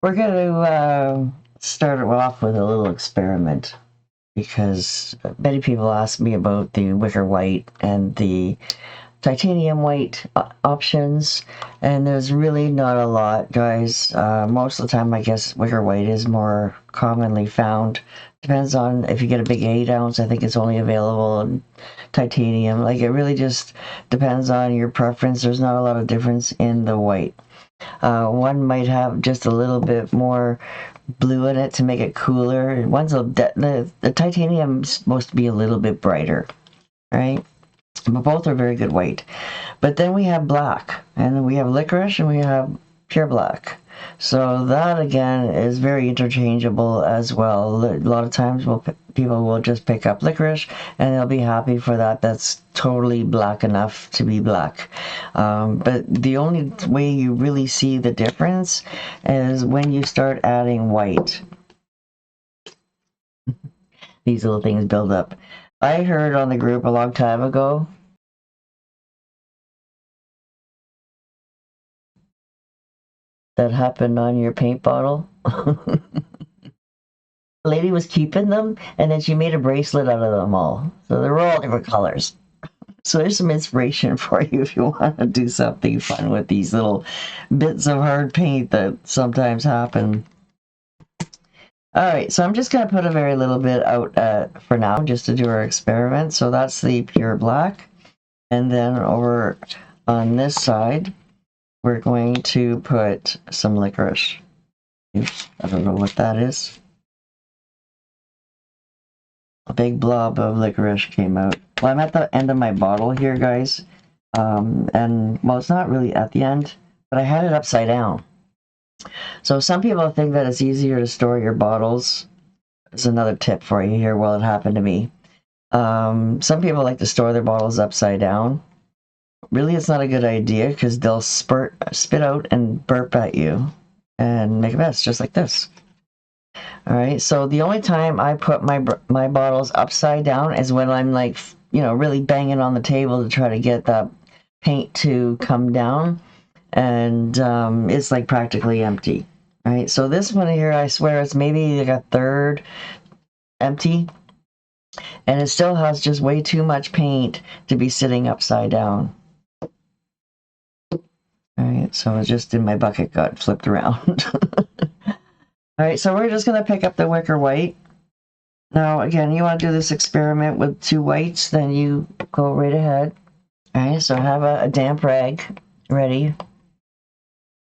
We're going to start off with a little experiment because many people ask me about the wicker white and the titanium white options, and there's really not a lot, guys. Most of the time, I guess wicker white is more commonly found. Depends on if you get a big 8 ounce. I think it's only available in titanium. Like, it really just depends on your preference. There's not a lot of difference in the white. One might have just a little bit more blue in it to make it cooler. The titanium's supposed to be a little bit brighter, right? But both are very good white. But then we have black, and then we have licorice, and we have pure black. So that again is very interchangeable as well. A lot of times people will just pick up licorice and they'll be happy for that. That's totally black enough to be black. But the only way you really see the difference is when you start adding white. These little things build up. I heard on the group a long time ago that happened on your paint bottle. The lady was keeping them, and then she made a bracelet out of them all. So they're all different colors. So there's some inspiration for you if you want to do something fun with these little bits of hard paint that sometimes happen. All right, so I'm just going to put a very little bit out for now just to do our experiment. So that's the pure black. And then over on this side, we're going to put some licorice. Oops, I don't know what that is. A big blob of licorice came out. Well, I'm at the end of my bottle here, guys. And, well, it's not really at the end, but I had it upside down. So some people think that it's easier to store your bottles. There's another tip for you here. Well, it happened to me. Some people like to store their bottles upside down. Really, it's not a good idea because they'll spit out and burp at you and make a mess, just like this. All right, so the only time I put my bottles upside down is when I'm like, really banging on the table to try to get that paint to come down, and it's like practically empty. All right, so this one here, I swear it's maybe like a third empty, and it still has just way too much paint to be sitting upside down. All right, so it's just in my bucket got flipped around. All right, so we're just going to pick up the wicker white. Now, again, you want to do this experiment with 2 whites, then you go right ahead. All right, so have a damp rag ready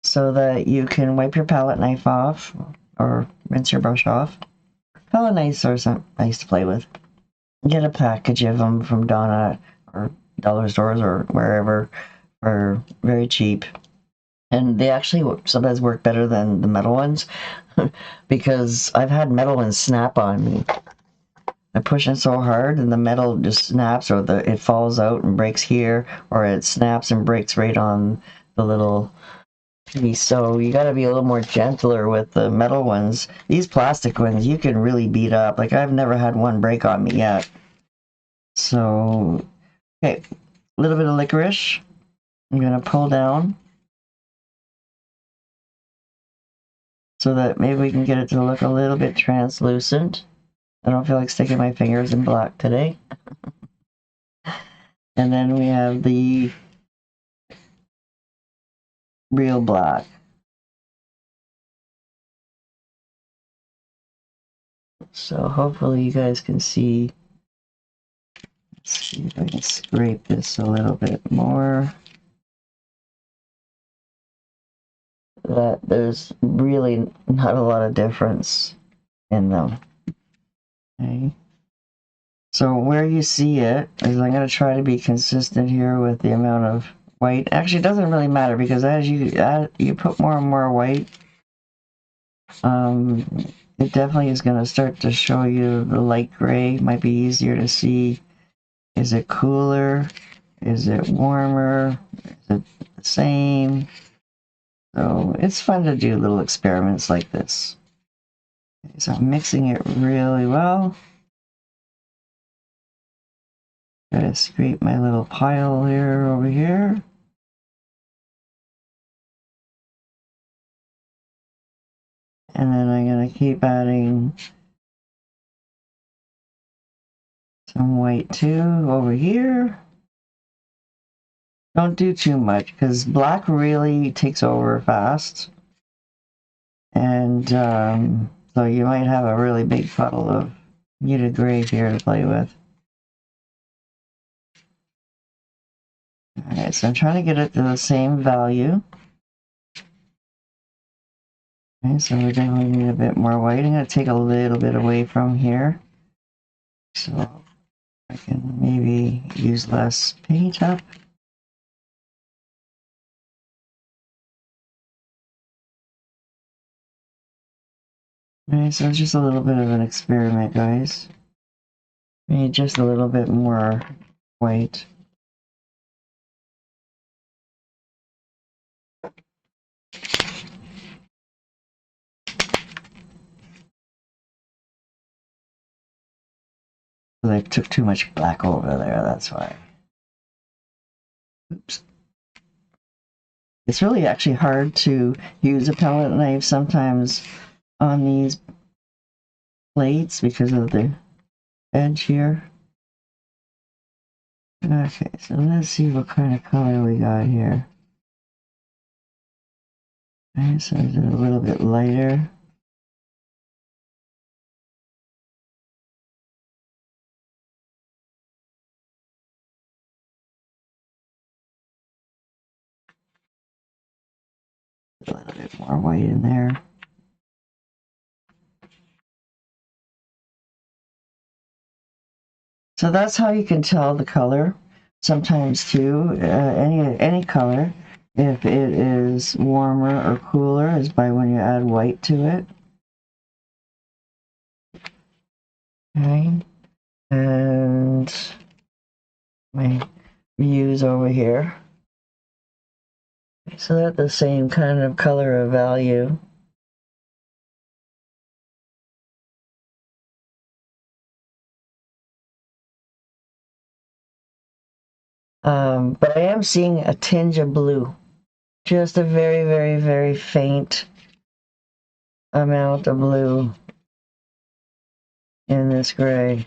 so that you can wipe your palette knife off or rinse your brush off. Palette knives are nice to play with. Get a package of them from Donna or dollar stores or wherever for very cheap. And they actually sometimes work better than the metal ones because I've had metal ones snap on me. I'm pushing so hard and the metal just snaps, or it falls out and breaks here, or it snaps and breaks right on the little piece. So you got to be a little more gentler with the metal ones. These plastic ones you can really beat up. Like, I've never had one break on me yet. So, okay, a little bit of licorice. I'm going to pull down so that maybe we can get it to look a little bit translucent. I don't feel like sticking my fingers in black today. And then we have the real black. So hopefully you guys can see. Let's see if I can scrape this a little bit more. That there's really not a lot of difference in them. Okay. So where you see it is, I'm going to try to be consistent here with the amount of white. Actually, it doesn't really matter because as you put more and more white, it definitely is going to start to show you the light gray. Might be easier to see. Is it cooler? Is it warmer? Is it the same? So it's fun to do little experiments like this. Okay, so I'm mixing it really well. Gotta scrape my little pile here over here. And then I'm going to keep adding some white too over here. Don't do too much because black really takes over fast. And so you might have a really big puddle of muted gray here to play with. Alright, so I'm trying to get it to the same value. Okay, so we definitely need a bit more white. I'm going to take a little bit away from here. So I can maybe use less paint up. Alright, so it's just a little bit of an experiment, guys. We need just a little bit more white. I took too much black over there, that's why. Oops. It's really actually hard to use a palette knife sometimes on these plates because of the edge here. Okay, so let's see what kind of color we got here. Okay, so it's a little bit lighter. A little bit more white in there. So that's how you can tell the color. Sometimes too, any color, if it is warmer or cooler, is by when you add white to it. Okay, and my views over here. So that's the same kind of color of value. But I am seeing a tinge of blue. Just a very, very, very faint amount of blue in this gray.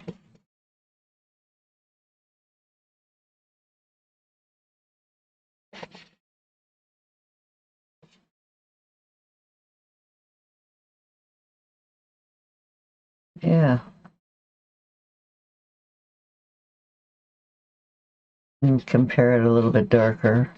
Yeah. And compare it a little bit darker.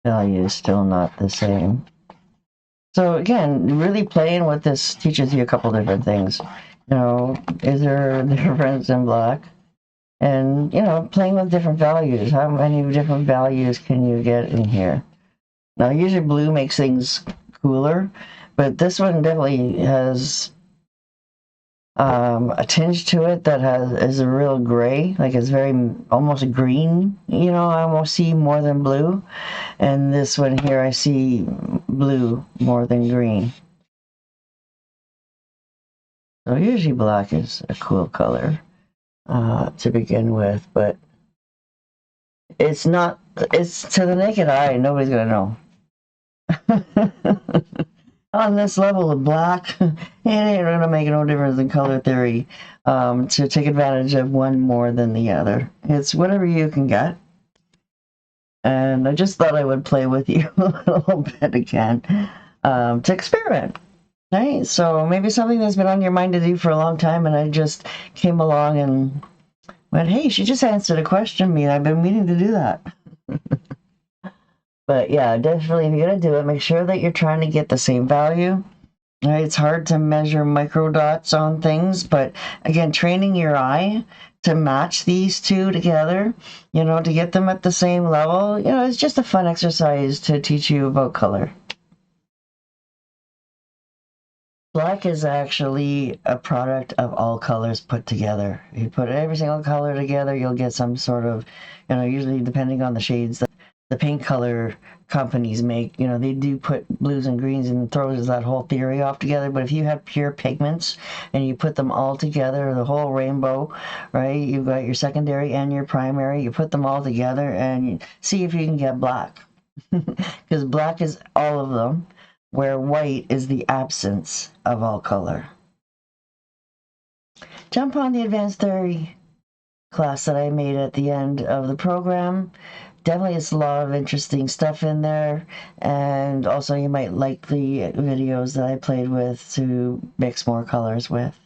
Value is still not the same. So again, really playing with this teaches you a couple different things. You know, is there a difference in black? And, you know, playing with different values. How many different values can you get in here? Now, usually blue makes things cooler, but this one definitely has a tinge to it that is a real gray, like it's very almost green. You know, I almost see more than blue. And this one here, I see blue more than green. So usually black is a cool color to begin with, but it's not, it's to the naked eye, nobody's gonna know. On this level of black, it ain't gonna make no difference in color theory to take advantage of one more than the other. It's whatever you can get. And I just thought I would play with you a little bit again to experiment. Right? So maybe something that's been on your mind to do for a long time, and I just came along and went, hey, she just answered a question me, and I've been meaning to do that. But yeah, definitely, if you're going to do it, make sure that you're trying to get the same value. Right? It's hard to measure micro dots on things, but again, training your eye to match these two together, you know, to get them at the same level, you know, it's just a fun exercise to teach you about color. Black is actually a product of all colors put together. If you put every single color together, you'll get some sort of, you know, usually depending on the shades that the paint color companies make. You know, they do put blues and greens and throws that whole theory off together. But if you have pure pigments and you put them all together, the whole rainbow, right? You've got your secondary and your primary. You put them all together and see if you can get black. Because black is all of them, where white is the absence of all color. Jump on the advanced theory class that I made at the end of the program. Definitely it's a lot of interesting stuff in there, and also you might like the videos that I played with to mix more colors with.